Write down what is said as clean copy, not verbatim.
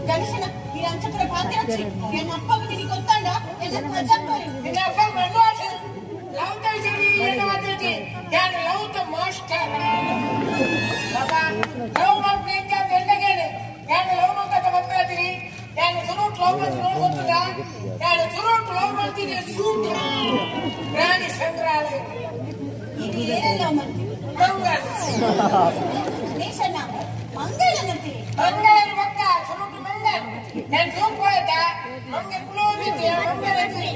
గణేశన ఈ అంచకుల పాత్ర వచ్చి నేను అప్పకు నీకు కొత్తాండ ఎందుకు వచ్చాను నిన్న అప్ప మండువాడు లౌత జడి ఏనవతి యాని లౌత మాస్టర్ బాబా లౌమ నేక వెండగేనే యాని లౌమ కథ ಬಂದತಿ యాని ಸುರುಟ್ ಲೌಮ ನೋಡ್ಕೊತದ యాని ಸುರುಟ್ ಲೌಮತಿಗೆ ಸೂಟ್ ಪ್ರಾಣಿ ಸಂಗ್ರಹಾಲಯ ఇది ఏరేలో మరి మంగళ నేషన ಮಂಗಳ ನತಿ ಮಂಗಳ ಮಕ್ಕ ಸುರುಟ್ ಮಂಗಳ ನಾನು ಸೂಪರ್ ಮಂಗಳ ಕುಲೋಮಿತಿ ಮಂಗಳ ನತಿ